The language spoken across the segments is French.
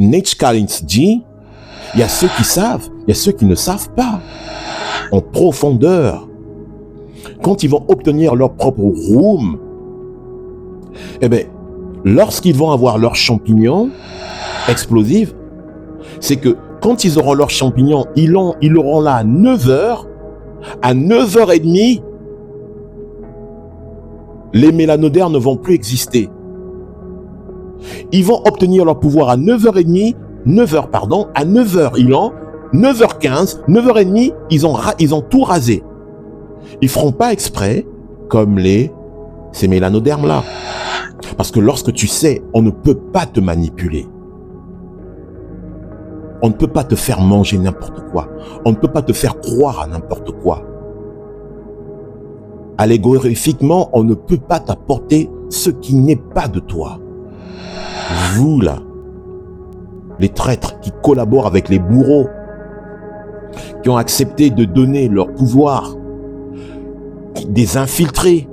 Nate Collins dit, il y a ceux qui savent, il y a ceux qui ne savent pas. En profondeur, quand ils vont obtenir leur propre room, eh bien, lorsqu'ils vont avoir leurs champignons explosifs, c'est que quand ils auront leurs champignons, ils l'auront là à 9h, à 9h30, les mélanodermes ne vont plus exister. Ils vont obtenir leur pouvoir à 9h30, à 9h, 9h15, 9h30, ils ont tout rasé. Ils feront pas exprès, comme ces mélanodermes-là. Parce que lorsque tu sais, on ne peut pas te manipuler. On ne peut pas te faire manger n'importe quoi. On ne peut pas te faire croire à n'importe quoi. Allégorifiquement, on ne peut pas t'apporter ce qui n'est pas de toi. Vous, là, les traîtres qui collaborent avec les bourreaux, qui ont accepté de donner leur pouvoir, des infiltrés.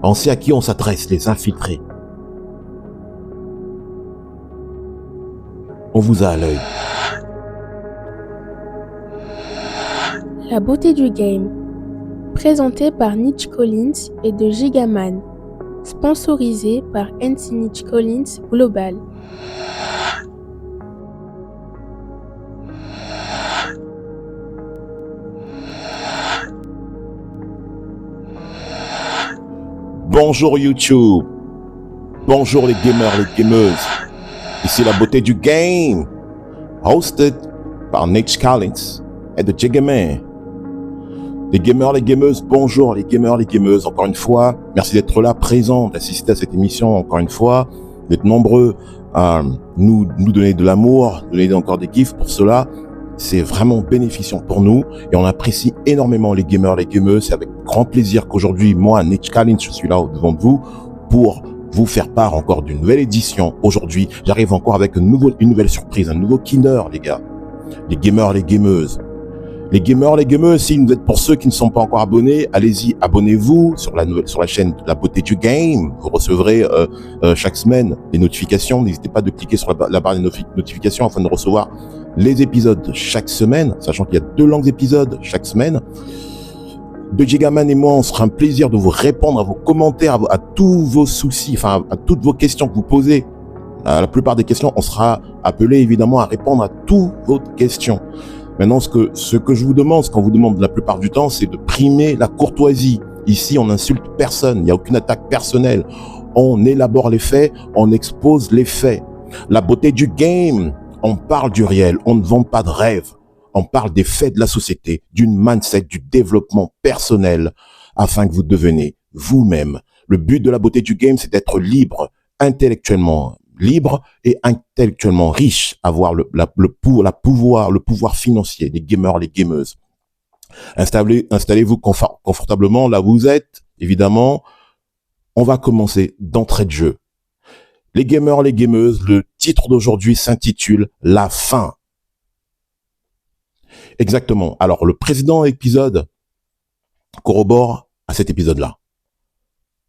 On sait à qui on s'adresse, les infiltrés. On vous a à l'œil. La beauté du game, présenté par Nate Collins et de Gigaman, sponsorisé par NC Nate Collins Global. Bonjour YouTube. Bonjour les gamers, les gameuses. Ici la beauté du game, hosted par Nate Collins et de Gigaman. Les gamers, les gameuses, bonjour les gamers, les gameuses. Encore une fois, merci d'être là, présents, d'assister à cette émission. Encore une fois, d'être nombreux à nous donner de l'amour, donner encore des gifs pour cela. C'est vraiment bénéficiant pour nous et on apprécie énormément les gamers, les gameuses. C'est avec grand plaisir qu'aujourd'hui, moi, Nate Collins, je suis là devant vous pour vous faire part encore d'une nouvelle édition. Aujourd'hui, j'arrive encore avec une nouvelle surprise, un nouveau Kinder, les gars. Les gamers, les gameuses. Les gamers, les gameuses, si vous êtes pour ceux qui ne sont pas encore abonnés, allez-y, abonnez-vous sur la chaîne de la beauté du game. Vous recevrez chaque semaine les notifications. N'hésitez pas de cliquer sur la barre des notifications afin de recevoir les épisodes chaque semaine, sachant qu'il y a 2 longs épisodes chaque semaine. De Gigaman et moi, on sera un plaisir de vous répondre à vos commentaires, à tous vos soucis, enfin à toutes vos questions que vous posez. À la plupart des questions, on sera appelé évidemment à répondre à toutes vos questions. Maintenant, ce que je vous demande, ce qu'on vous demande la plupart du temps, c'est de primer la courtoisie. Ici, on n'insulte personne, il n'y a aucune attaque personnelle. On élabore les faits, on expose les faits. La beauté du game, on parle du réel, on ne vend pas de rêve. On parle des faits de la société, d'une mindset, du développement personnel, afin que vous deveniez vous-même. Le but de la beauté du game, c'est d'être intellectuellement libre et intellectuellement riche, avoir le pouvoir financier, les gamers, les gameuses. Installez-vous confortablement là où vous êtes, évidemment. On va commencer d'entrée de jeu. Les gamers, les gameuses, le titre d'aujourd'hui s'intitule « La fin ». Exactement. Alors, le précédent épisode corrobore à cet épisode-là.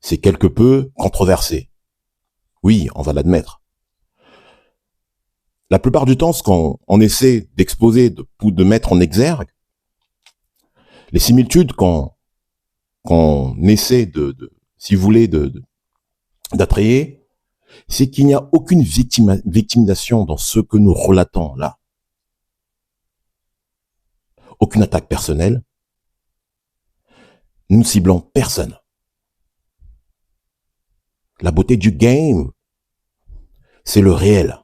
C'est quelque peu controversé. Oui, on va l'admettre. La plupart du temps, ce qu'on essaie d'exposer, de mettre en exergue, les similitudes qu'on essaie si vous voulez, d'attrayer, c'est qu'il n'y a aucune victimisation dans ce que nous relatons là. Aucune attaque personnelle. Nous ne ciblons personne. La beauté du game, c'est le réel.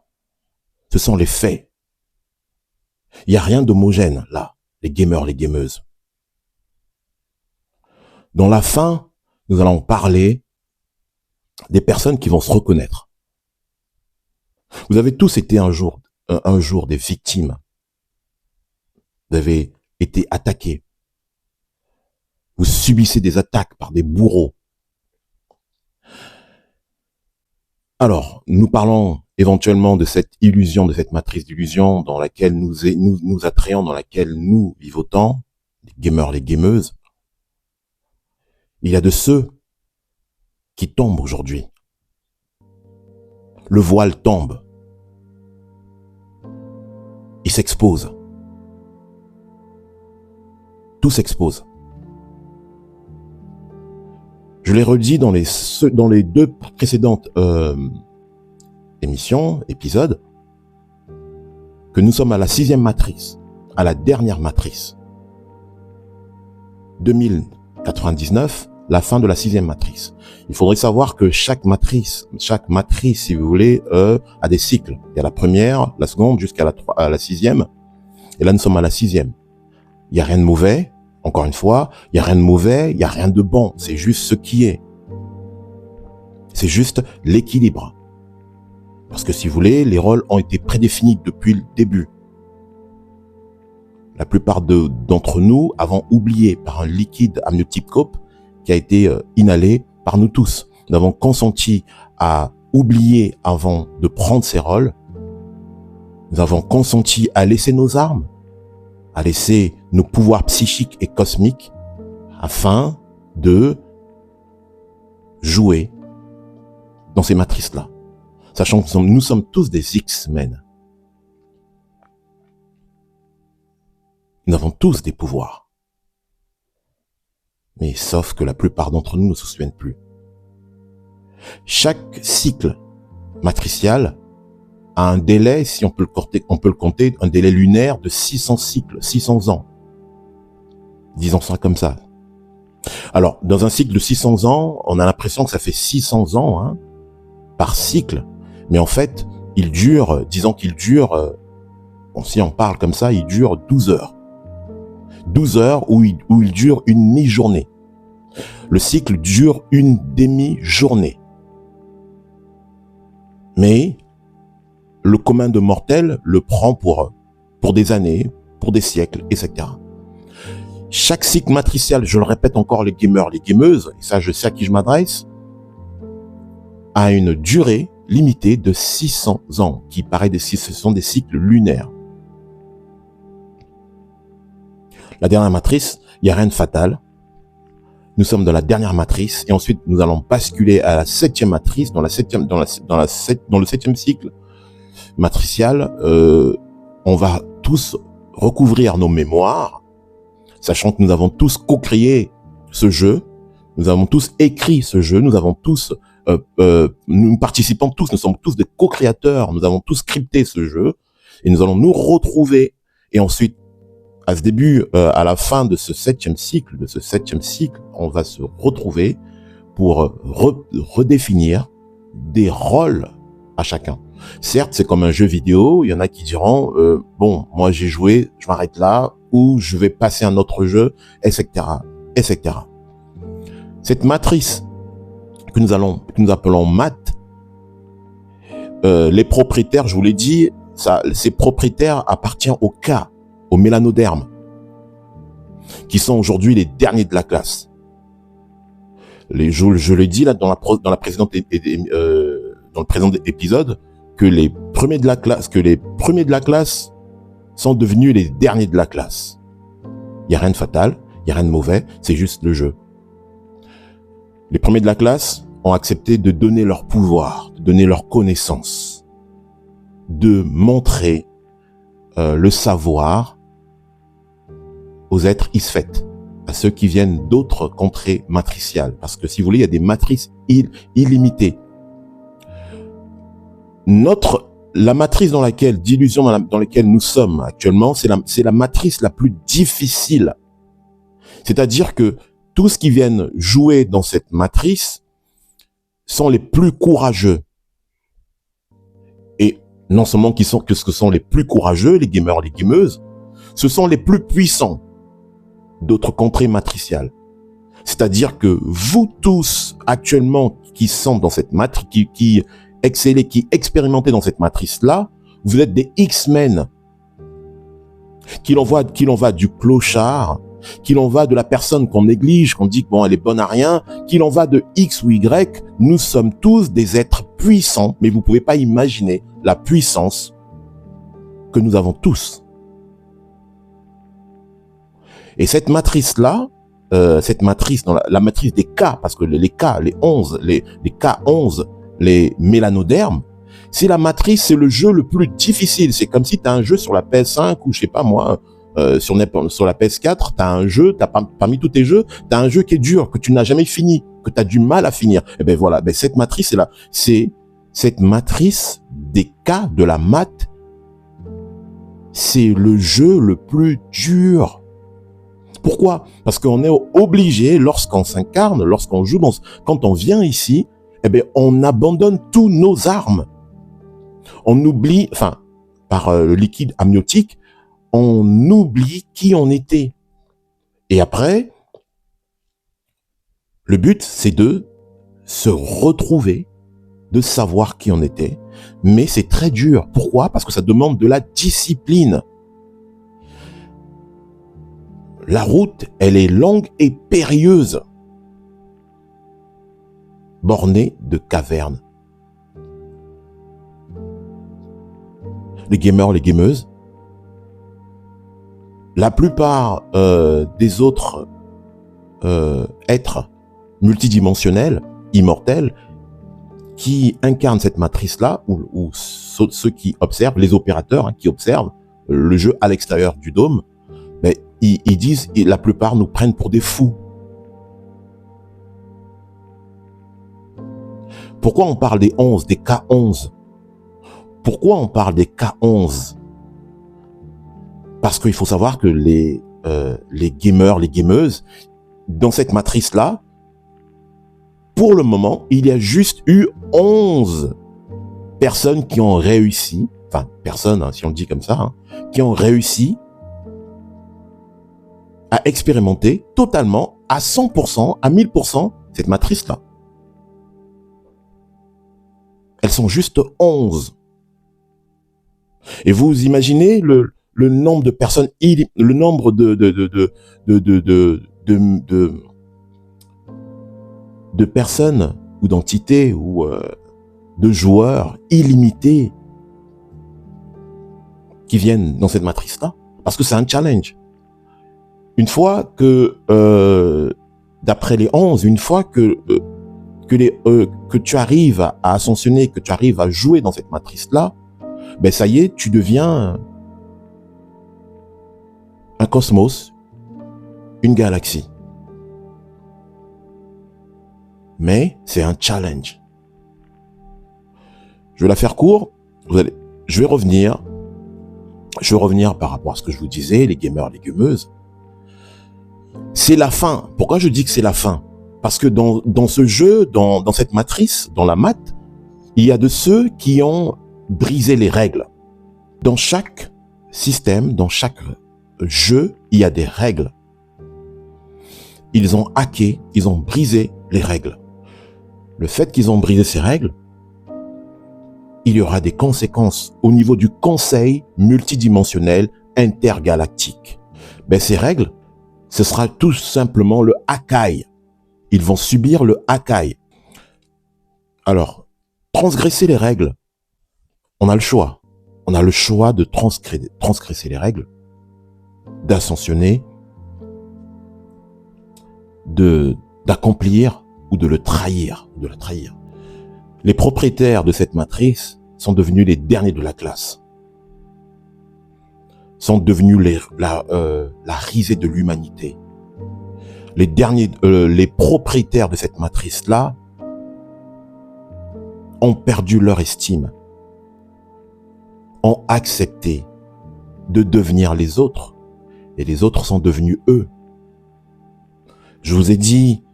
Ce sont les faits. Il n'y a rien d'homogène là, les gamers, les gameuses. Dans la fin, nous allons parler des personnes qui vont se reconnaître. Vous avez tous été un jour des victimes. Vous avez été attaqués. Vous subissez des attaques par des bourreaux. Alors, nous parlons éventuellement de cette illusion, de cette matrice d'illusion dans laquelle nous attrayons, dans laquelle nous vivotons, les gamers, les gameuses. Il y a de ceux qui tombent aujourd'hui. Le voile tombe. s'expose. Tout s'expose. Je l'ai redit dans les deux précédentes épisodes, que nous sommes à la 6e matrice, à la dernière matrice. 2099, la fin de la 6e matrice. Il faudrait savoir que chaque matrice, si vous voulez, a des cycles. Il y a la première, la seconde, jusqu'à la 6e. Et là, nous sommes à la 6e. Il n'y a rien de mauvais. Encore une fois, il n'y a rien de mauvais, il n'y a rien de bon. C'est juste ce qui est. C'est juste l'équilibre. Parce que si vous voulez, les rôles ont été prédéfinis depuis le début. La plupart d'entre nous avons oublié par un liquide amniotique cope qui a été inhalé par nous tous. Nous avons consenti à oublier avant de prendre ces rôles. Nous avons consenti à laisser nos armes, à laisser nos pouvoirs psychiques et cosmiques afin de jouer dans ces matrices-là. Sachant que nous sommes tous des X-Men. Nous avons tous des pouvoirs. Mais sauf que la plupart d'entre nous ne se souviennent plus. Chaque cycle matricial a un délai, si on peut le compter, un délai lunaire de 600 cycles, 600 ans. Disons ça comme ça. Alors, dans un cycle de 600 ans, on a l'impression que ça fait 600 ans par cycle. Mais en fait, il dure, si on parle comme ça, il dure 12 heures. 12 heures où il dure une mi-journée. Le cycle dure une demi-journée. Mais le commun de mortels le prend pour des années, pour des siècles, etc. Chaque cycle matricial, je le répète encore, les gamers, les gameuses, et ça je sais à qui je m'adresse, a une durée limitée de 600 ans, qui paraît ce sont des cycles lunaires. La dernière matrice, il n'y a rien de fatal. Nous sommes dans la dernière matrice et ensuite nous allons basculer à la 7e matrice, dans le 7e cycle matricial. On va tous recouvrir nos mémoires, sachant que nous avons tous co-créé ce jeu, nous avons tous écrit ce jeu, nous participons tous, nous sommes tous des co-créateurs, nous avons tous scripté ce jeu et nous allons nous retrouver et ensuite à ce début, à la fin de ce 7e cycle, on va se retrouver pour redéfinir des rôles à chacun. Certes, c'est comme un jeu vidéo, il y en a qui diront bon, moi j'ai joué, je m'arrête là, ou je vais passer à un autre jeu, etc., etc. Cette matrice que nous appelons maths, les propriétaires, je vous l'ai dit, ces propriétaires appartiennent au cas, aux mélanodermes, qui sont aujourd'hui les derniers de la classe. Je l'ai dit là dans le précédent épisode, que les premiers de la classe sont devenus les derniers de la classe. Il n'y a rien de fatal, il n'y a rien de mauvais, c'est juste le jeu. Les premiers de la classe ont accepté de donner leur pouvoir, de donner leur connaissance, de montrer le savoir aux êtres isfètes, à ceux qui viennent d'autres contrées matriciales. Parce que si vous voulez, il y a des matrices illimitées. La matrice d'illusion dans laquelle nous sommes actuellement, c'est la matrice la plus difficile. C'est-à-dire que tous ceux qui viennent jouer dans cette matrice sont les plus courageux. Et non seulement que ce sont les plus courageux, les gamers, les gameuses, ce sont les plus puissants d'autres contrées matriciales. C'est-à-dire que vous tous, actuellement, qui sont dans cette matrice, qui excellez, qui expérimentez dans cette matrice-là, vous êtes des X-Men. Qu'il en va du clochard, qu'il en va de la personne qu'on néglige, qu'on dit que bon, elle est bonne à rien, qu'il en va de X ou Y, nous sommes tous des êtres puissants, mais vous pouvez pas imaginer la puissance que nous avons tous. Et cette matrice-là, la matrice des cas, parce que les cas, les K11, les mélanodermes, Si la matrice, c'est le jeu le plus difficile, c'est comme si tu as un jeu sur la PS5 ou je sais pas moi, sur la PS4, tu as un jeu, parmi tous tes jeux, tu as un jeu qui est dur, que tu n'as jamais fini, que tu as du mal à finir. Et ben voilà, ben cette matrice est là. C'est cette matrice des cas de la maths, c'est le jeu le plus dur. Pourquoi? Parce qu'on est obligé, lorsqu'on s'incarne, lorsqu'on joue, quand on vient ici, eh bien, on abandonne tous nos armes. On oublie, par le liquide amniotique, on oublie qui on était. Et après, le but, c'est de se retrouver, de savoir qui on était. Mais c'est très dur. Pourquoi? Parce que ça demande de la discipline. La route, elle est longue et périlleuse, bornée de cavernes. Les gamers, les gameuses, la plupart des autres êtres multidimensionnels, immortels, qui incarnent cette matrice-là, ou ceux qui observent, les opérateurs qui observent le jeu à l'extérieur du dôme, mais ils disent, et la plupart nous prennent pour des fous. Pourquoi on parle des 11, des K11? Pourquoi on parle des K11? Parce qu'il faut savoir que les gamers, les gameuses, dans cette matrice-là, pour le moment, il y a juste eu 11 personnes qui ont réussi, personnes, si on le dit comme ça, qui ont réussi à expérimenter totalement, à 100%, à 1000%, cette matrice-là. Elles sont juste 11. Et vous imaginez le nombre de personnes, le nombre de personnes ou d'entités ou de joueurs illimités qui viennent dans cette matrice-là, parce que c'est un challenge. Une fois que, d'après les 11, une fois que tu arrives à ascensionner, que tu arrives à jouer dans cette matrice-là, ben ça y est, tu deviens un cosmos, une galaxie. Mais c'est un challenge. Je vais la faire court. Je vais revenir par rapport à ce que je vous disais, les gamers, les gameuses. C'est la fin. Pourquoi je dis que c'est la fin? Parce que dans ce jeu, dans cette matrice, dans la maths, il y a de ceux qui ont brisé les règles. Dans chaque système, dans chaque jeu, il y a des règles. Ils ont hacké, ils ont brisé les règles. Le fait qu'ils ont brisé ces règles, il y aura des conséquences au niveau du Conseil multidimensionnel intergalactique. Ben, ces règles, ce sera tout simplement le Hakai. Ils vont subir le Hakai. Alors, transgresser les règles, on a le choix. On a le choix de transgresser les règles, d'ascensionner, d'accomplir ou de le trahir, Les propriétaires de cette matrice sont devenus les derniers de la classe, sont devenus la risée de l'humanité. Les propriétaires de cette matrice-là ont perdu leur estime, ont accepté de devenir les autres, et les autres sont devenus eux. Je vous ai dit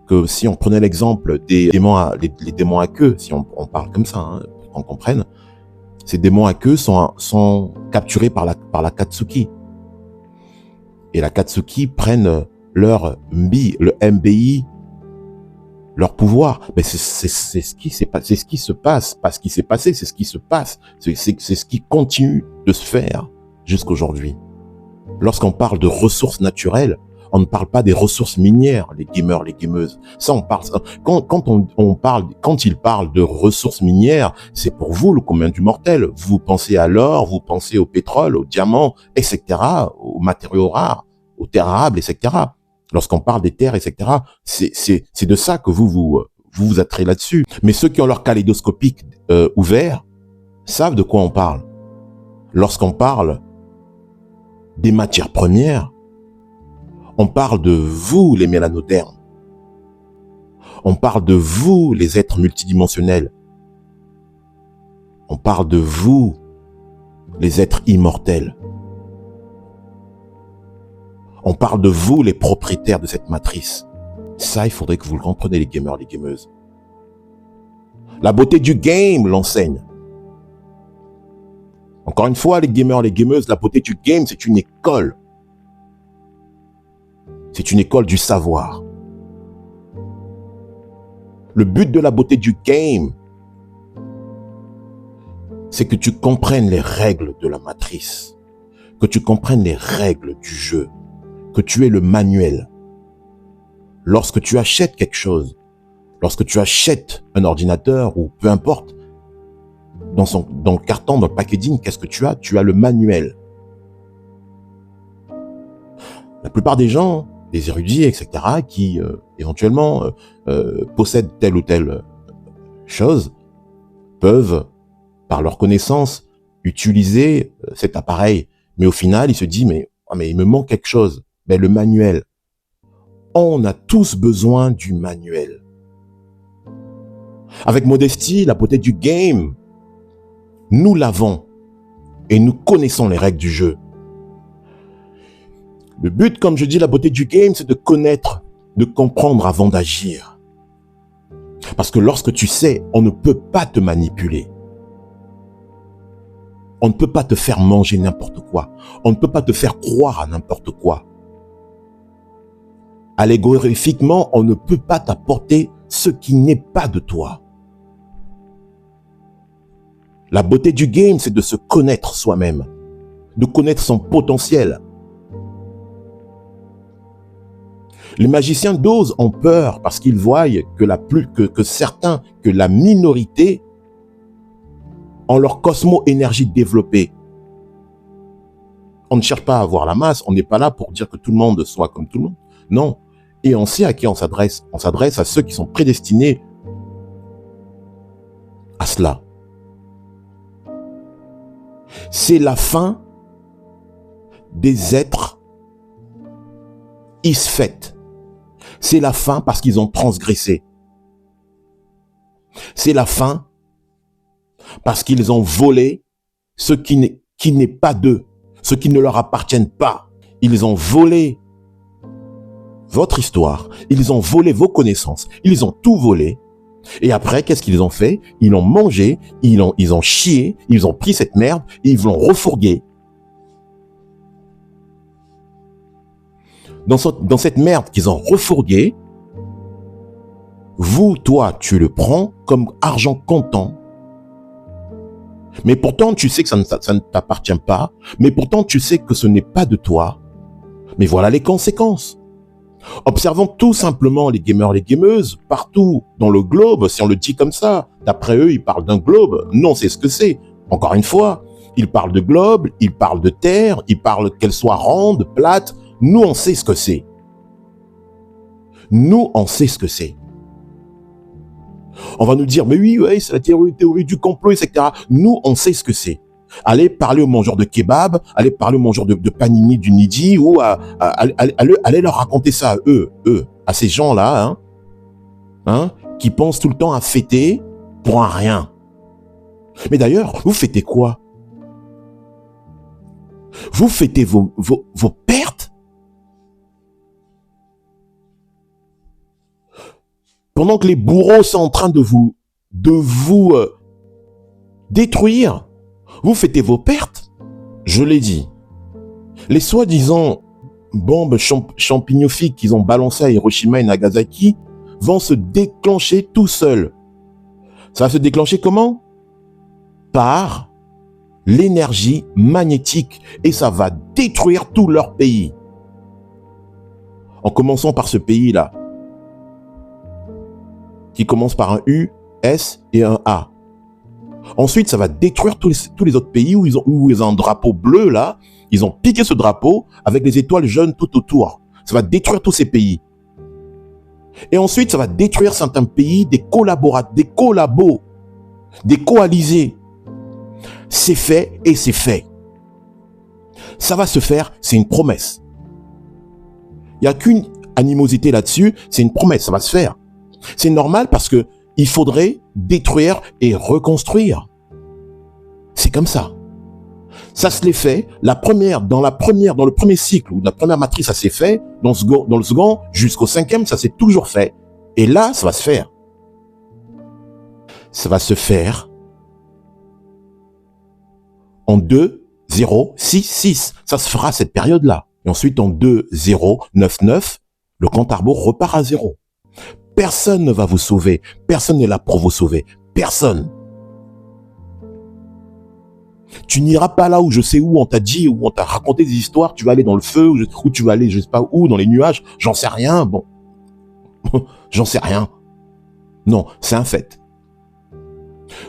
que si on prenait l'exemple des démons les démons à queue, si on parle comme ça, pour qu'on comprenne, ces démons à queue sont capturés par la Katsuki. Et la Katsuki prennent leur MBI, leur pouvoir. Mais c'est ce qui se passe, pas ce qui s'est passé, c'est ce qui se passe. C'est ce qui continue de se faire jusqu'aujourd'hui. Lorsqu'on parle de ressources naturelles, on ne parle pas des ressources minières, les gamers, les gameuses. Ça, on parle. Quand ils parlent de ressources minières, c'est pour vous le commun du mortel. Vous pensez à l'or, vous pensez au pétrole, aux diamants, etc., aux matériaux rares, aux terres arables, etc. Lorsqu'on parle des terres, etc., c'est de ça que vous vous vous attirez là-dessus. Mais ceux qui ont leur kaléidoscopique ouvert savent de quoi on parle. Lorsqu'on parle des matières premières, on parle de vous, les mélanodermes. On parle de vous, les êtres multidimensionnels. On parle de vous, les êtres immortels. On parle de vous, les propriétaires de cette matrice. Ça, il faudrait que vous le compreniez, les gamers, les gameuses. La beauté du game l'enseigne. Encore une fois, les gamers, les gameuses, la beauté du game, c'est une école. C'est une école du savoir. Le but de la beauté du game, c'est que tu comprennes les règles de la matrice, que tu comprennes les règles du jeu, que tu aies le manuel. Lorsque tu achètes quelque chose, lorsque tu achètes un ordinateur ou peu importe, dans le carton, dans le packaging, qu'est-ce que tu as? Tu as le manuel. La plupart des gens, des érudits, etc., qui éventuellement possèdent telle ou telle chose, peuvent, par leur connaissance, utiliser cet appareil. Mais au final, ils se disent, mais il me manque quelque chose. Ben, le manuel. On a tous besoin du manuel. Avec modestie, la beauté du game, nous l'avons et nous connaissons les règles du jeu. Le but, comme je dis, la beauté du game, c'est de connaître, de comprendre avant d'agir. Parce que lorsque tu sais, on ne peut pas te manipuler. On ne peut pas te faire manger n'importe quoi. On ne peut pas te faire croire à n'importe quoi. Allégorifiquement, on ne peut pas t'apporter ce qui n'est pas de toi. La beauté du game, c'est de se connaître soi-même, de connaître son potentiel. Les magiciens d'Oz ont peur parce qu'ils voient que certains, que la minorité ont leur cosmo-énergie développée. On ne cherche pas à avoir la masse, on n'est pas là pour dire que tout le monde soit comme tout le monde. Non. Et on sait à qui on s'adresse. On s'adresse à ceux qui sont prédestinés à cela. C'est la fin des êtres isfètes. C'est la fin parce qu'ils ont transgressé. C'est la fin parce qu'ils ont volé ce qui n'est pas d'eux, ce qui ne leur appartiennent pas. Ils ont volé votre histoire, ils ont volé vos connaissances, ils ont tout volé. Et après, qu'est-ce qu'ils ont fait? Ils l'ont mangé, ils ont chié, ils ont pris cette merde et ils l'ont refourgué. Dans cette merde qu'ils ont refourguée, toi, tu le prends comme argent comptant. Mais pourtant, tu sais que ça ne t'appartient pas. Mais pourtant, tu sais que ce n'est pas de toi. Mais voilà les conséquences. Observons tout simplement les gamers, les gameuses, partout dans le globe, si on le dit comme ça. D'après eux, ils parlent d'un globe. Non, c'est ce que c'est. Encore une fois, ils parlent de globe, ils parlent de terre, ils parlent qu'elle soit ronde, plate. Nous, on sait ce que c'est. Nous, on sait ce que c'est. On va nous dire, mais oui, c'est la théorie du complot, etc. Nous, on sait ce que c'est. Allez parler aux mangeurs de kebab, allez parler aux mangeurs de panini du midi, ou allez leur raconter ça à eux, à ces gens-là, qui pensent tout le temps à fêter pour un rien. Mais d'ailleurs, vous fêtez quoi? Vous fêtez vos pertes? Pendant que les bourreaux sont en train de vous détruire, vous fêtez vos pertes. Je l'ai dit. Les soi-disant bombes champignophiques qu'ils ont balancées à Hiroshima et Nagasaki vont se déclencher tout seuls. Ça va se déclencher comment? Par l'énergie magnétique. Et ça va détruire tout leur pays. En commençant par ce pays-là, qui commence par un U, S et un A. Ensuite, ça va détruire tous les autres pays où ils ont un drapeau bleu, là. Ils ont piqué ce drapeau avec les étoiles jaunes tout autour. Ça va détruire tous ces pays. Et ensuite, ça va détruire certains pays, des collabos, des coalisés. C'est fait et c'est fait. Ça va se faire, c'est une promesse. Il n'y a qu'une animosité là-dessus, c'est une promesse, ça va se faire. C'est normal parce que il faudrait détruire et reconstruire. C'est comme ça. Ça se l'est fait. Dans le premier cycle, ou la première matrice, ça s'est fait. Dans le second, jusqu'au 5e, ça s'est toujours fait. Et là, ça va se faire. Ça va se faire en 2, 0, 6, 6. Ça se fera cette période-là. Et ensuite, en 2, 0, 9, 9, le compte à rebours repart à 0. Personne ne va vous sauver. Personne n'est là pour vous sauver. Personne. Tu n'iras pas là où je sais où on t'a dit, où on t'a raconté des histoires, tu vas aller dans le feu, ou tu vas aller je sais pas où, dans les nuages, j'en sais rien, bon. J'en sais rien. Non, c'est un fait.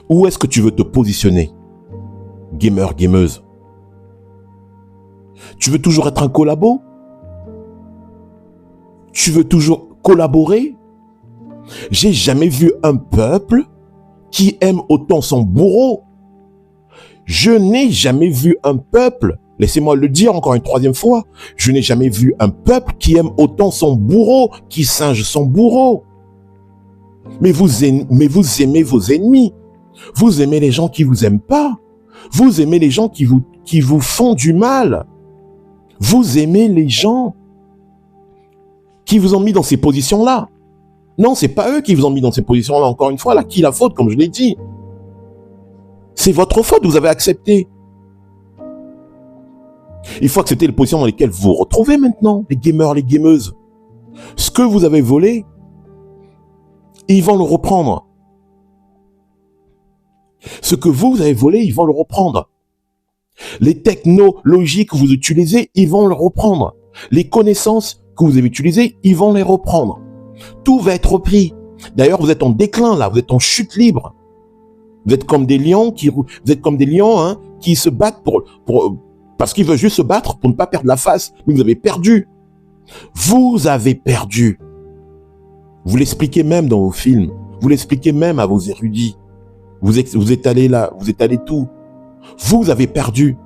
Où est-ce que tu veux te positionner, gamer, gameuse? Tu veux toujours être un collabo? Tu veux toujours collaborer? J'ai jamais vu un peuple qui aime autant son bourreau. Je n'ai jamais vu un peuple, laissez-moi le dire encore une troisième fois, je n'ai jamais vu un peuple qui aime autant son bourreau, qui singe son bourreau. Mais vous aimez vos ennemis. Vous aimez les gens qui vous aiment pas. Vous aimez les gens qui vous font du mal. Vous aimez les gens qui vous ont mis dans ces positions-là. Non, c'est pas eux qui vous ont mis dans ces positions-là. Encore une fois, là, qui la faute, comme je l'ai dit? C'est votre faute, vous avez accepté. Il faut accepter les positions dans lesquelles vous vous retrouvez maintenant, les gamers, les gameuses. Ce que vous avez volé, ils vont le reprendre. Ce que vous avez volé, ils vont le reprendre. Les technologies que vous utilisez, ils vont le reprendre. Les connaissances que vous avez utilisées, ils vont les reprendre. Tout va être repris. D'ailleurs, vous êtes en déclin là, vous êtes en chute libre. Vous êtes comme des lions qui se battent parce qu'ils veulent juste se battre pour ne pas perdre la face. Mais vous avez perdu. Vous avez perdu. Vous l'expliquez même dans vos films. Vous l'expliquez même à vos érudits. Vous êtes allé là, vous êtes allé tout. Vous avez perdu.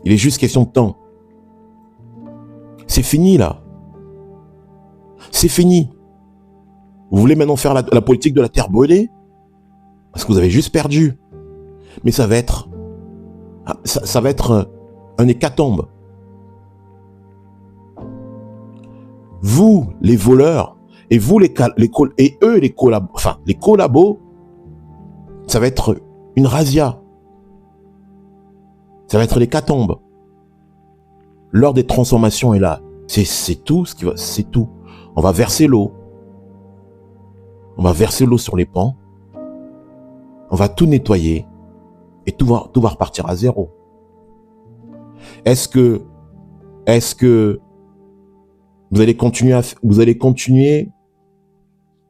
Il est juste question de temps. C'est fini là. C'est fini. Vous voulez maintenant faire la politique de la terre brûlée? Parce que vous avez juste perdu. Mais ça va être un hécatombe. Vous, les voleurs, et vous, les collabos, ça va être une razzia. Ça va être l'hécatombe. L'heure des transformations est là. C'est tout c'est tout. On va verser l'eau. On va verser l'eau sur les pans. On va tout nettoyer et tout va repartir à zéro. Est-ce que vous allez continuer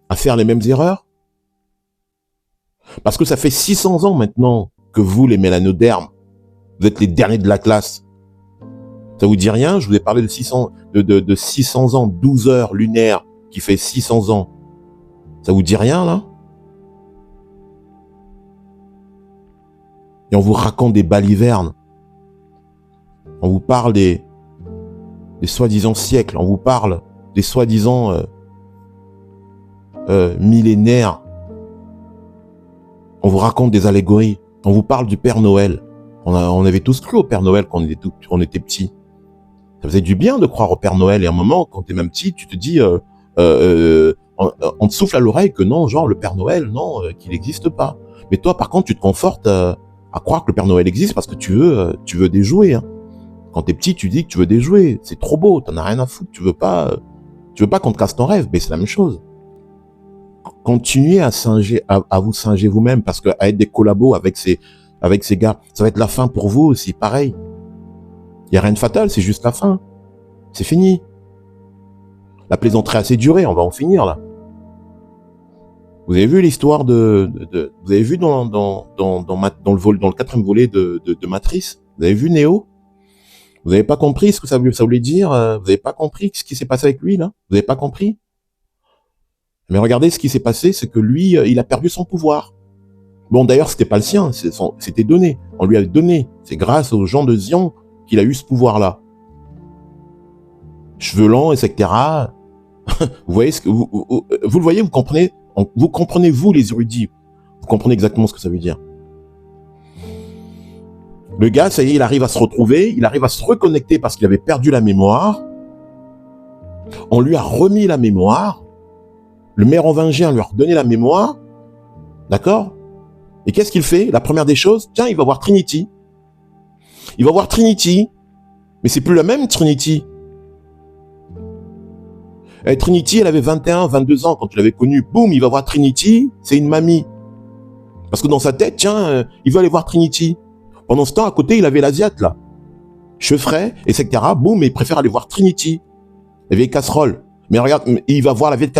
à faire les mêmes erreurs? Parce que ça fait 600 ans maintenant que vous, les mélanodermes, vous êtes les derniers de la classe. Ça vous dit rien? Je vous ai parlé de 600 ans, 12 heures lunaires qui fait 600 ans. Ça vous dit rien là? Et on vous raconte des balivernes. On vous parle des soi-disant siècles. On vous parle des soi-disant millénaires. On vous raconte des allégories. On vous parle du Père Noël. On avait tous cru au Père Noël quand on était petits. Ça faisait du bien de croire au Père Noël. Et à un moment, quand t'es même petit, tu te dis, on te souffle à l'oreille que non, genre le Père Noël, non, qu'il n'existe pas. Mais toi, par contre, tu te confortes à croire que le Père Noël existe parce que tu veux des jouets. Hein. Quand t'es petit, tu dis que tu veux des jouets. C'est trop beau, t'en as rien à foutre. Tu veux pas qu'on te casse ton rêve, mais c'est la même chose. Continuez à vous singer vous-même parce que à être des collabos avec ces gars, ça va être la fin pour vous aussi, pareil. Il y a rien de fatal, c'est juste la fin. C'est fini. La plaisanterie a assez duré, on va en finir là. Vous avez vu l'histoire vous avez vu dans le quatrième volet de Matrice, vous avez vu Neo? Vous n'avez pas compris ce que ça voulait dire? Vous n'avez pas compris ce qui s'est passé avec lui là? Vous n'avez pas compris? Mais regardez ce qui s'est passé, c'est que lui, il a perdu son pouvoir. Bon, d'ailleurs, c'était pas le sien, c'était donné. On lui a donné. C'est grâce aux gens de Zion qu'il a eu ce pouvoir-là. Cheveux longs, etc. Vous voyez vous le voyez, vous comprenez, vous les érudits, vous comprenez exactement ce que ça veut dire. Le gars, ça y est, il arrive à se retrouver, il arrive à se reconnecter parce qu'il avait perdu la mémoire. On lui a remis la mémoire. Le mérovingien lui a redonné la mémoire. D'accord? Et qu'est-ce qu'il fait? La première des choses, tiens, il va voir Trinity. Il va voir Trinity. Mais c'est plus la même Trinity. Et Trinity, elle avait 21, 22 ans quand tu l'avais connue. Boum, il va voir Trinity, c'est une mamie. Parce que dans sa tête, tiens, il veut aller voir Trinity. Pendant ce temps, à côté, il avait l'Asiate, là. Cheveux frais, etc. Boum, mais il préfère aller voir Trinity. La vieille casserole. Mais regarde, il va voir la vieille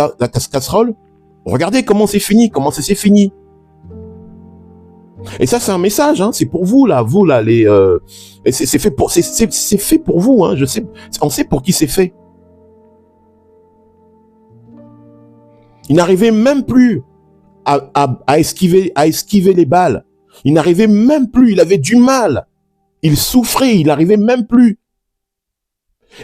casserole. Regardez comment c'est fini, comment ça s'est fini. Et ça, c'est un message, hein. C'est pour vous là, les. C'est fait pour vous, hein. Je sais, on sait pour qui c'est fait. Il n'arrivait même plus à esquiver les balles. Il n'arrivait même plus. Il avait du mal. Il souffrait. Il n'arrivait même plus.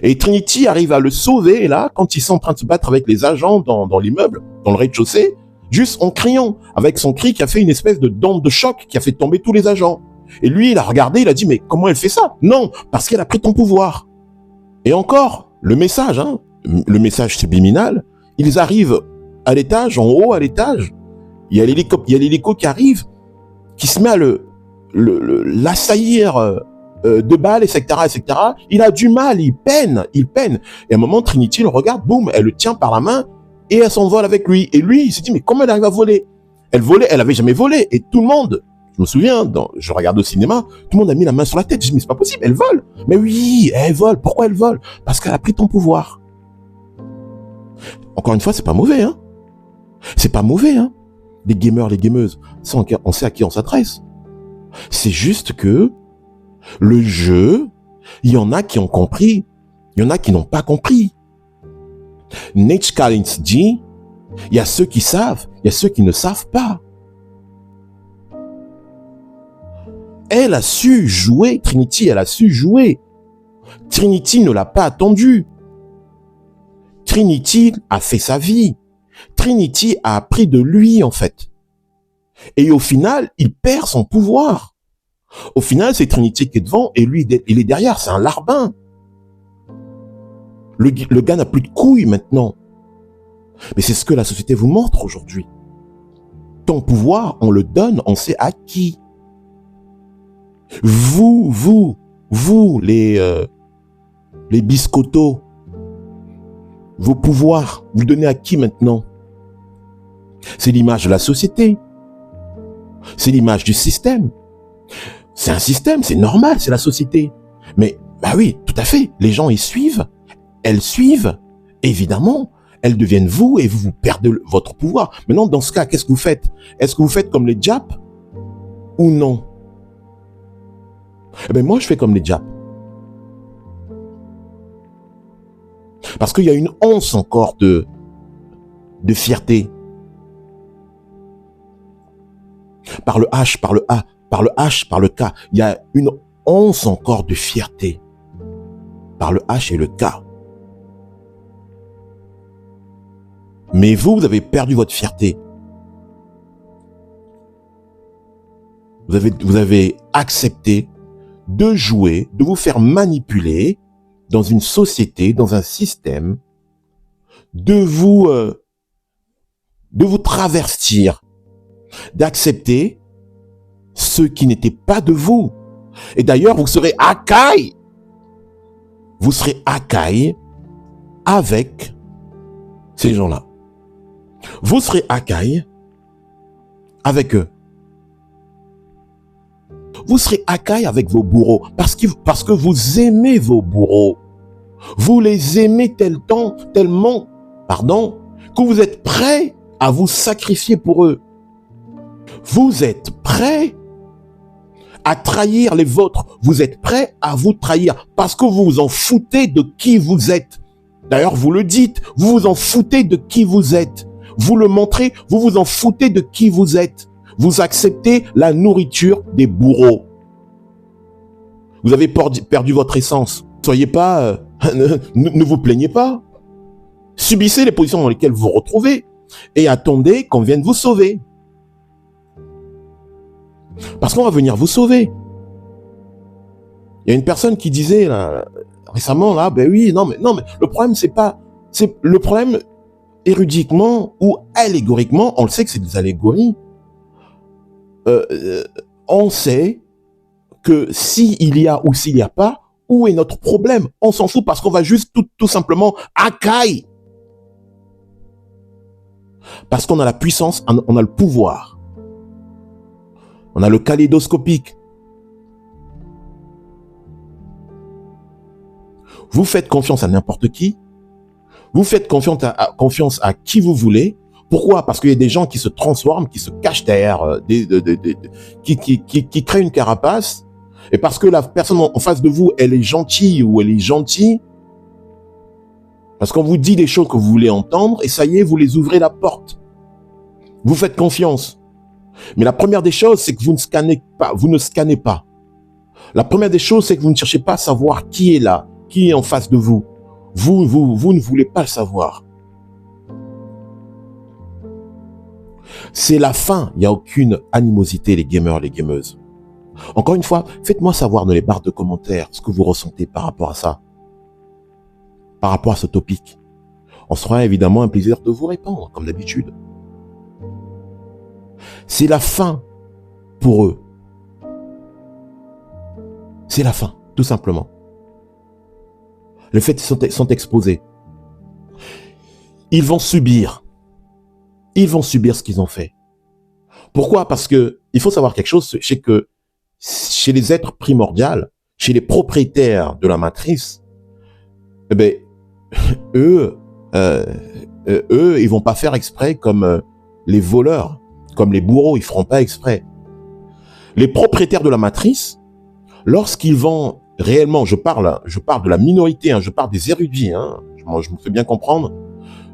Et Trinity arrive à le sauver là quand ils sont en train de se battre avec les agents dans l'immeuble, dans le rez-de-chaussée. Juste en criant, avec son cri qui a fait une espèce de d'onde de choc qui a fait tomber tous les agents. Et lui, il a regardé, il a dit, mais comment elle fait ça? Non, parce qu'elle a pris ton pouvoir. Et encore, le message subliminal, ils arrivent à l'étage, en haut à l'étage, il y a l'hélico qui arrive, qui se met à l'assaillir de balles, etc., etc. Il a du mal, il peine. Et à un moment, Trinity le regarde, boum, elle le tient par la main, et elle s'envole avec lui. Et lui, il s'est dit, mais comment elle arrive à voler? Elle avait jamais volé. Et tout le monde, je me souviens, je regarde au cinéma, tout le monde a mis la main sur la tête. Je dis, mais c'est pas possible, elle vole. Mais oui, elle vole. Pourquoi elle vole? Parce qu'elle a pris ton pouvoir. Encore une fois, c'est pas mauvais, hein. C'est pas mauvais, hein. Les gamers, les gameuses, on sait à qui on s'adresse. C'est juste que le jeu, il y en a qui ont compris, il y en a qui n'ont pas compris. Nate Collins dit, il y a ceux qui savent, il y a ceux qui ne savent pas. Elle a su jouer, Trinity, elle a su jouer. Trinity ne l'a pas attendu. Trinity a fait sa vie. Trinity a appris de lui, en fait. Et au final, il perd son pouvoir. Au final, c'est Trinity qui est devant et lui, il est derrière. C'est un larbin. Le gars n'a plus de couilles maintenant. Mais c'est ce que la société vous montre aujourd'hui. Ton pouvoir, on le donne, on sait à qui. Vous, les biscottos, vos pouvoirs, vous donnez à qui maintenant? C'est l'image de la société. C'est l'image du système. C'est un système, c'est normal, c'est la société. Mais, bah oui, tout à fait, les gens y suivent, elles suivent, évidemment, elles deviennent vous et vous perdez votre pouvoir. Maintenant, dans ce cas, qu'est-ce que vous faites? Est-ce que vous faites comme les Japs ou non? Eh bien, moi, je fais comme les Japs. Parce qu'il y a une once encore de fierté. Par le H, par le A, par le H, par le K. Il y a une once encore de fierté. Par le H et le K. Mais vous avez perdu votre fierté. Vous avez accepté de jouer, de vous faire manipuler dans une société, dans un système, de vous travestir, d'accepter ce qui n'était pas de vous. Et d'ailleurs, vous serez Akai. Vous serez Akai avec ces gens-là. Vous serez Akai avec eux. Vous serez Akai avec vos bourreaux parce que vous aimez vos bourreaux. Vous les aimez tellement, que vous êtes prêts à vous sacrifier pour eux. Vous êtes prêts à trahir les vôtres. Vous êtes prêts à vous trahir parce que vous vous en foutez de qui vous êtes. D'ailleurs, vous le dites, vous vous en foutez de qui vous êtes. Vous le montrez, vous vous en foutez de qui vous êtes. Vous acceptez la nourriture des bourreaux. Vous avez perdu votre essence. Soyez pas, ne vous plaignez pas. Subissez les positions dans lesquelles vous vous retrouvez et attendez qu'on vienne vous sauver. Parce qu'on va venir vous sauver. Il y a une personne qui disait là, récemment, là, ben oui, non mais le problème c'est le problème érudiquement ou allégoriquement, on le sait que c'est des allégories. On sait que s'il y a ou s'il n'y a pas, où est notre problème? On s'en fout parce qu'on va juste tout simplement accailler. Parce qu'on a la puissance, on a le pouvoir. On a le kaléidoscopique. Vous faites confiance à n'importe qui. Vous faites confiance à qui vous voulez. Pourquoi? Parce qu'il y a des gens qui se transforment, qui se cachent derrière, qui créent une carapace. Et parce que la personne en face de vous, elle est gentille ou elle est gentille. Parce qu'on vous dit des choses que vous voulez entendre et ça y est, vous les ouvrez la porte. Vous faites confiance. Mais la première des choses, c'est que vous ne scannez pas. La première des choses, c'est que vous ne cherchez pas à savoir qui est là, qui est en face de vous. Vous ne voulez pas le savoir. C'est la fin. Il n'y a aucune animosité, les gamers, les gameuses. Encore une fois, faites-moi savoir dans les barres de commentaires ce que vous ressentez par rapport à ça. Par rapport à ce topic. On se fera évidemment un plaisir de vous répondre, comme d'habitude. C'est la fin pour eux. C'est la fin, tout simplement. Les faits sont exposés. Ils vont subir. Ils vont subir ce qu'ils ont fait. Pourquoi? Parce que il faut savoir quelque chose, c'est que chez les êtres primordiaux, chez les propriétaires de la matrice, eh ben, eux, ils vont pas faire exprès comme les voleurs, comme les bourreaux, ils feront pas exprès. Les propriétaires de la matrice, lorsqu'ils vont réellement, je parle de la minorité, je parle des érudits, je me fais bien comprendre,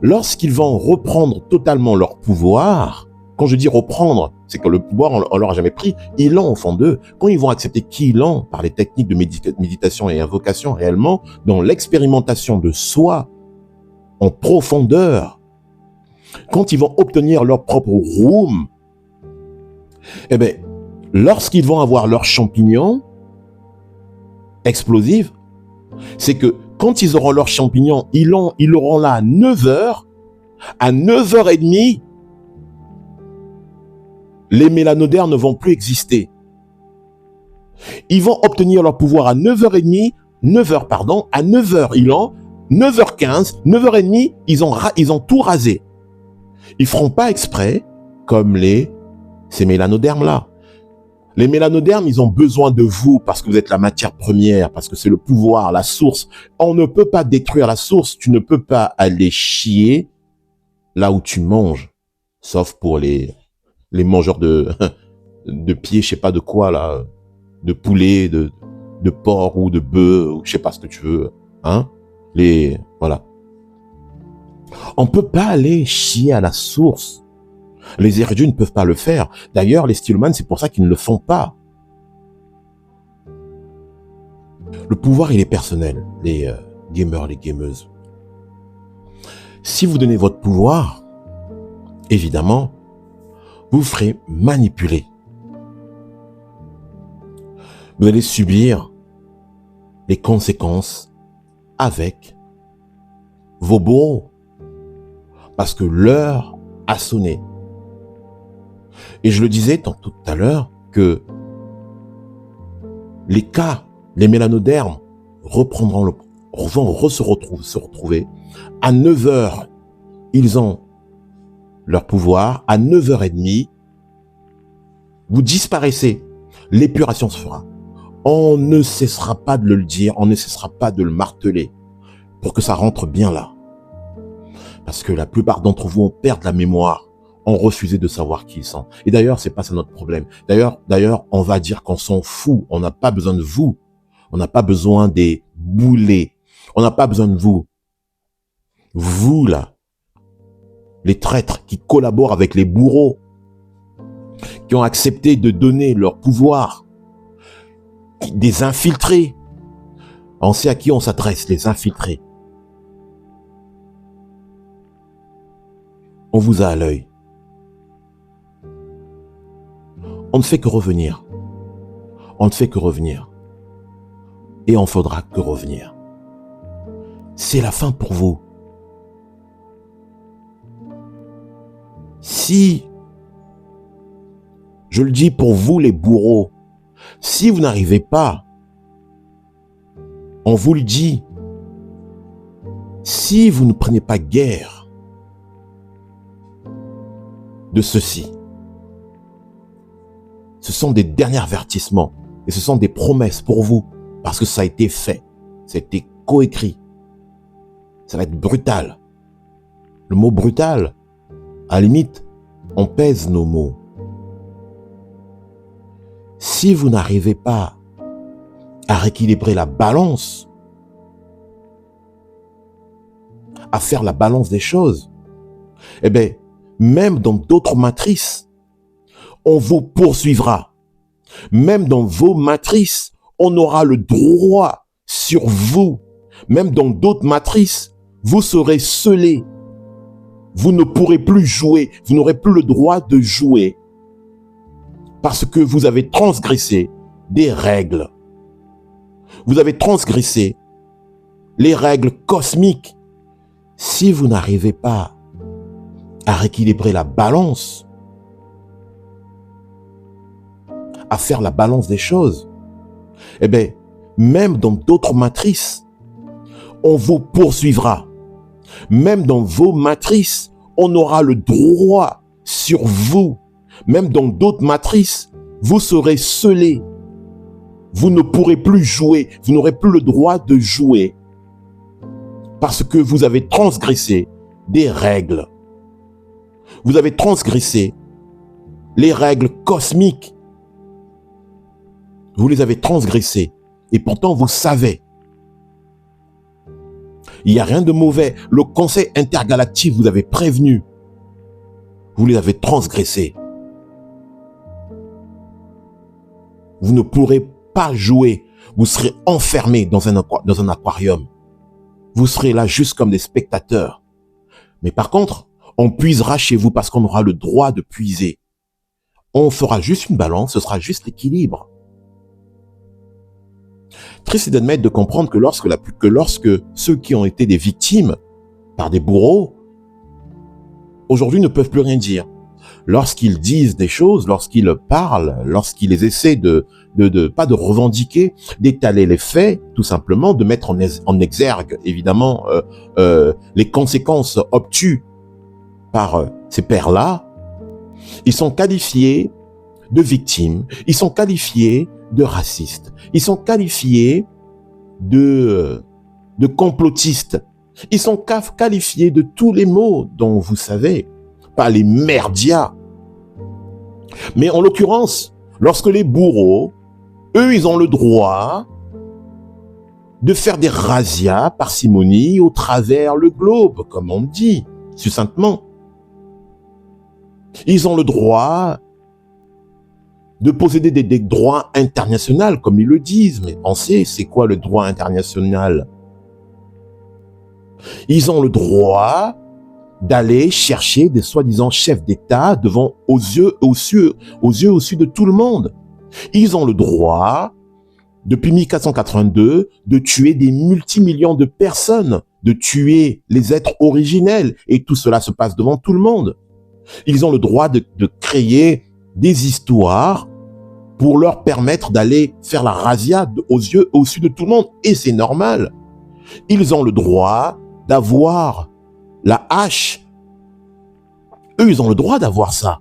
lorsqu'ils vont reprendre totalement leur pouvoir, quand je dis reprendre, c'est que le pouvoir, on leur a jamais pris, ils l'ont au fond d'eux. Quand ils vont accepter qu'ils l'ont par les techniques de méditation et invocation réellement, dans l'expérimentation de soi, en profondeur, quand ils vont obtenir leur propre room, eh ben, lorsqu'ils vont avoir leurs champignons explosifs, c'est que quand ils auront leurs champignons, ils l'auront là à 9h, à 9h30, les mélanodermes ne vont plus exister. Ils vont obtenir leur pouvoir à 9h30, à 9h, 9h15, 9h30, ils ont tout rasé. Ils feront pas exprès, comme ces mélanodermes-là. Les mélanodermes, ils ont besoin de vous parce que vous êtes la matière première, parce que c'est le pouvoir, la source. On ne peut pas détruire la source. Tu ne peux pas aller chier là où tu manges. Sauf pour les mangeurs de pieds, je sais pas de quoi, là. De poulet, de porc ou de bœuf, ou je sais pas ce que tu veux. Voilà. On peut pas aller chier à la source. Les érudits ne peuvent pas le faire. D'ailleurs, les Steelman, c'est pour ça qu'ils ne le font pas. Le pouvoir, il est personnel, les gamers, les gameuses. Si vous donnez votre pouvoir, évidemment, vous ferez manipuler. Vous allez subir les conséquences avec vos bourreaux. Parce que l'heure a sonné. Et je le disais tout à l'heure que les mélanodermes vont se retrouver. À 9h, ils ont leur pouvoir. À 9h30, vous disparaissez. L'épuration se fera. On ne cessera pas de le dire, on ne cessera pas de le marteler pour que ça rentre bien là. Parce que la plupart d'entre vous ont perdu la mémoire, ont refusé de savoir qui ils sont. Et d'ailleurs, c'est pas ça notre problème. D'ailleurs, on va dire qu'on s'en fout. On n'a pas besoin de vous. On n'a pas besoin des boulets. On n'a pas besoin de vous. Vous, là, les traîtres qui collaborent avec les bourreaux, qui ont accepté de donner leur pouvoir, des infiltrés. On sait à qui on s'adresse, les infiltrés. On vous a à l'œil. On ne fait que revenir. On ne fait que revenir. Et on ne faudra que revenir. C'est la fin pour vous. Si, je le dis pour vous les bourreaux, si vous n'arrivez pas, on vous le dit, si vous ne prenez pas guère de ceci, ce sont des derniers avertissements et ce sont des promesses pour vous parce que ça a été fait, ça a été coécrit. Ça va être brutal. Le mot brutal, à la limite, on pèse nos mots. Si vous n'arrivez pas à rééquilibrer la balance, à faire la balance des choses, eh bien, même dans d'autres matrices, on vous poursuivra. Même dans vos matrices, on aura le droit sur vous. Même dans d'autres matrices, vous serez scellés. Vous ne pourrez plus jouer. Vous n'aurez plus le droit de jouer. Parce que vous avez transgressé des règles. Vous avez transgressé les règles cosmiques. Si vous n'arrivez pas à rééquilibrer la balance, à faire la balance des choses, eh bien, même dans d'autres matrices, on vous poursuivra. Même dans vos matrices, on aura le droit sur vous. Même dans d'autres matrices, vous serez scellés. Vous ne pourrez plus jouer. Vous n'aurez plus le droit de jouer. Parce que vous avez transgressé des règles. Vous avez transgressé les règles cosmiques. Vous les avez transgressées. Et pourtant, vous savez. Il n'y a rien de mauvais. Le Conseil intergalactique vous avait prévenu. Vous les avez transgressés. Vous ne pourrez pas jouer. Vous serez enfermés dans un aquarium. Vous serez là juste comme des spectateurs. Mais par contre, on puisera chez vous parce qu'on aura le droit de puiser. On fera juste une balance, ce sera juste l'équilibre. Triste d'admettre de comprendre que lorsque ceux qui ont été des victimes par des bourreaux, aujourd'hui ne peuvent plus rien dire. Lorsqu'ils disent des choses, lorsqu'ils parlent, lorsqu'ils essaient pas de revendiquer, d'étaler les faits, tout simplement, de mettre en exergue, évidemment, les conséquences obtues par ces pères-là, ils sont qualifiés de victimes, ils sont qualifiés de racistes, ils sont qualifiés de complotistes, ils sont qualifiés de tous les mots dont vous savez, pas les merdias. Mais en l'occurrence, lorsque les bourreaux, eux, ils ont le droit de faire des razzias parcimonie au travers le globe, comme on dit, succinctement. Ils ont le droit de posséder des droits internationaux, comme ils le disent. Mais pensez, c'est quoi le droit international? Ils ont le droit d'aller chercher des soi-disant chefs d'État aux yeux au-dessus de tout le monde. Ils ont le droit, depuis 1482, de tuer des multimillions de personnes, de tuer les êtres originels, et tout cela se passe devant tout le monde. Ils ont le droit de créer des histoires pour leur permettre d'aller faire la razzia au-dessus de tout le monde, et c'est normal. Ils ont le droit d'avoir la hache. Eux, ils ont le droit d'avoir ça.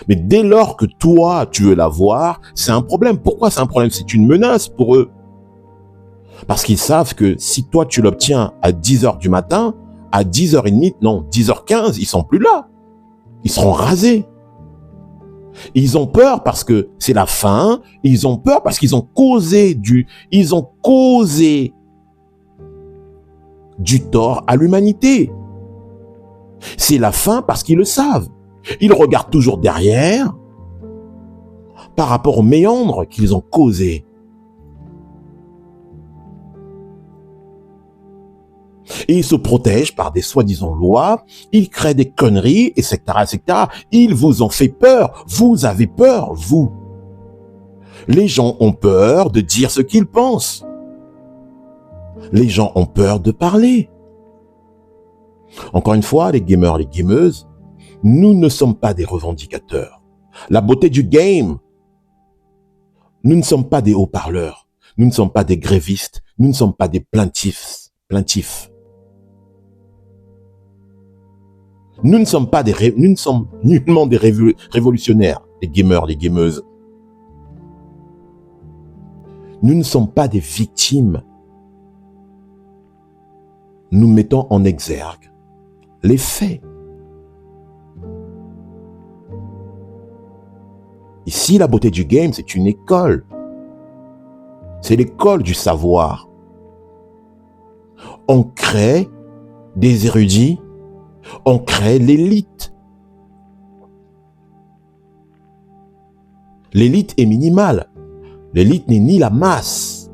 Mais dès lors que toi, tu veux l'avoir, c'est un problème. Pourquoi c'est un problème? C'est une menace pour eux. Parce qu'ils savent que si toi, tu l'obtiens à 10h du matin, à 10h30, non, 10h15, ils sont plus là. Ils seront rasés. Ils ont peur parce que c'est la fin. Ils ont peur parce qu'ils ont causé du tort à l'humanité. C'est la fin parce qu'ils le savent. Ils regardent toujours derrière par rapport aux méandres qu'ils ont causés. Et ils se protègent par des soi-disant lois, ils créent des conneries, etc., etc. Ils vous ont fait peur. Vous avez peur, vous. Les gens ont peur de dire ce qu'ils pensent. Les gens ont peur de parler. Encore une fois, les gamers, les gameuses, nous ne sommes pas des revendicateurs. La beauté du game, nous ne sommes pas des haut-parleurs. Nous ne sommes pas des grévistes. Nous ne sommes pas des plaintifs. Nous ne sommes nullement des révolutionnaires, les gamers, les gameuses. Nous ne sommes pas des victimes. Nous mettons en exergue les faits. Ici, la beauté du game, c'est une école. C'est l'école du savoir. On crée des érudits, on crée l'élite. L'élite est minimale. L'élite n'est ni la masse.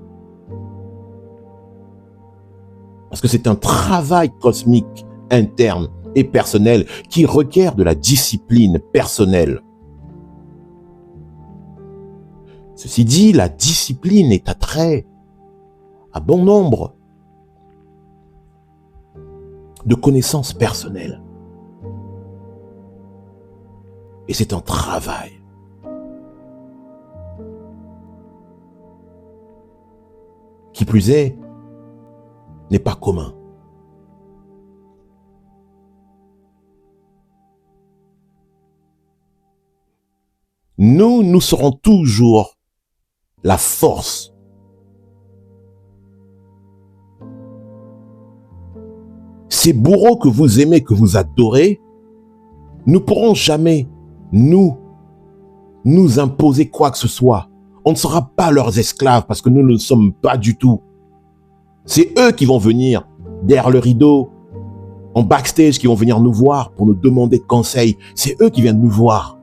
Parce que c'est un travail cosmique, interne et personnel qui requiert de la discipline personnelle. Ceci dit, la discipline est attrait à bon nombre de connaissances personnelles. Et c'est un travail. Qui plus est, n'est pas commun. Nous serons toujours la force. Ces bourreaux que vous aimez, que vous adorez, ne pourront jamais nous imposer quoi que ce soit. On ne sera pas leurs esclaves parce que nous ne le sommes pas du tout. C'est eux qui vont venir derrière le rideau, en backstage, qui vont venir nous voir pour nous demander conseil. C'est eux qui viennent nous voir.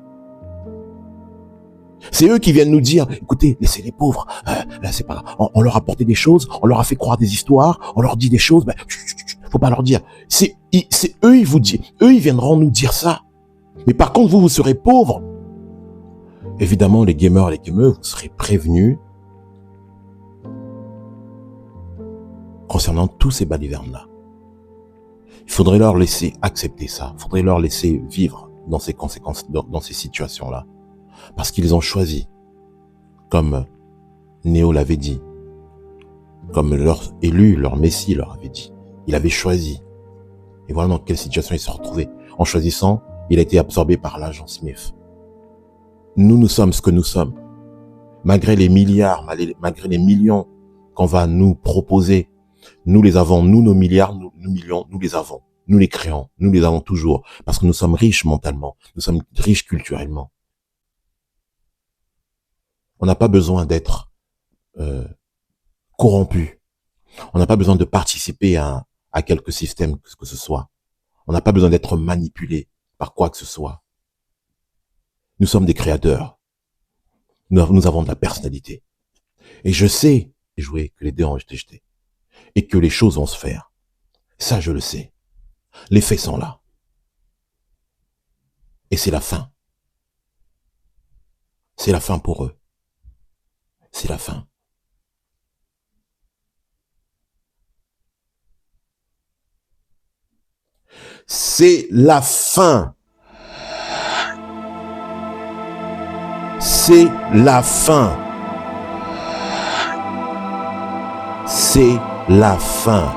C'est eux qui viennent nous dire, écoutez, laissez les pauvres, là c'est pas grave. On leur a apporté des choses, on leur a fait croire des histoires, on leur dit des choses, faut pas leur dire. C'est eux, ils vous disent, eux, ils viendront nous dire ça. Mais par contre, vous serez pauvres. Évidemment, les gamers, les gameuses, vous serez prévenus concernant tous ces balivernes-là. Il faudrait leur laisser accepter ça. Il faudrait leur laisser vivre dans ces conséquences, dans ces situations-là. Parce qu'ils ont choisi, comme Néo l'avait dit, comme leur élu, leur messie leur avait dit. Il avait choisi. Et voilà dans quelle situation il s'est retrouvé. En choisissant, il a été absorbé par l'agent Smith. Nous sommes ce que nous sommes. Malgré les milliards, malgré les millions qu'on va nous proposer, nous les avons, nous, nos milliards, nos millions, nous les avons. Nous les créons, nous les avons toujours. Parce que nous sommes riches mentalement, nous sommes riches culturellement. On n'a pas besoin d'être corrompu. On n'a pas besoin de participer à quelque système que ce soit. On n'a pas besoin d'être manipulé par quoi que ce soit. Nous sommes des créateurs. Nous avons de la personnalité. Et je sais, jouer, que les dés ont été jetés. Et que les choses vont se faire. Ça, je le sais. Les faits sont là. Et c'est la fin. C'est la fin pour eux. C'est la fin. C'est la fin. C'est la fin. C'est la fin.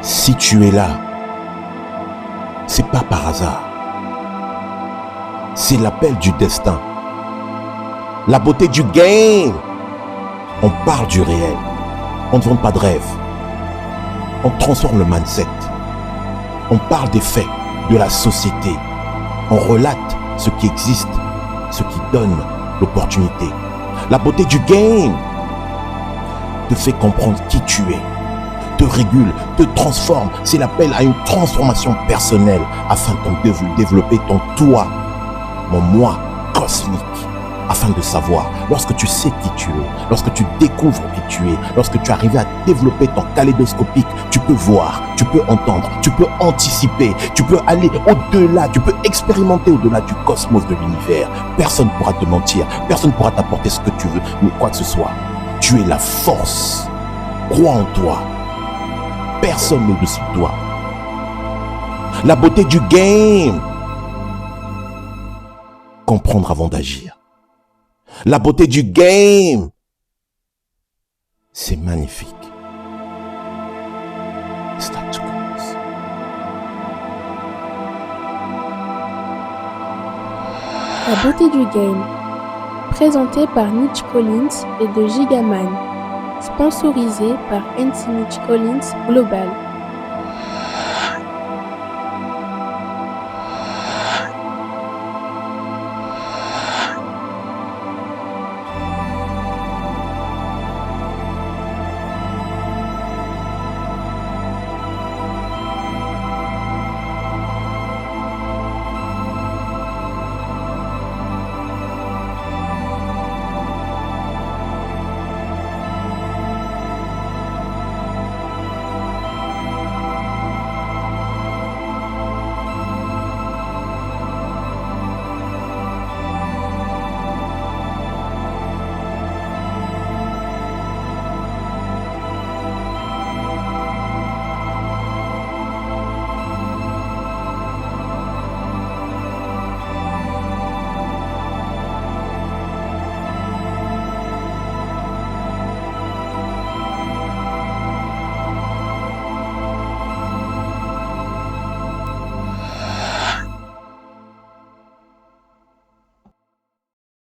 Si tu es là, c'est pas par hasard. C'est l'appel du destin. La beauté du game. On parle du réel. On ne vend pas de rêve. On transforme le mindset. On parle des faits, de la société. On relate ce qui existe, ce qui donne l'opportunité. La beauté du game. te fait comprendre qui tu es, te régule, te transforme. C'est l'appel à une transformation personnelle afin de développer ton toi, mon moi cosmique. Afin de savoir, lorsque tu sais qui tu es, lorsque tu découvres qui tu es, lorsque tu arrives à développer ton kaléidoscopique, tu peux voir, tu peux entendre, tu peux anticiper, tu peux aller au-delà, tu peux expérimenter au-delà du cosmos de l'univers. Personne ne pourra te mentir, personne ne pourra t'apporter ce que tu veux, mais quoi que ce soit. Tu es la force. Crois en toi. Personne n'est au-dessus de toi. La beauté du game. Comprendre avant d'agir. La beauté du game, c'est magnifique. Start to commence. La beauté du game, présenté par Nitch Collins et de Gigaman, sponsorisé par NC Nitch Collins Global.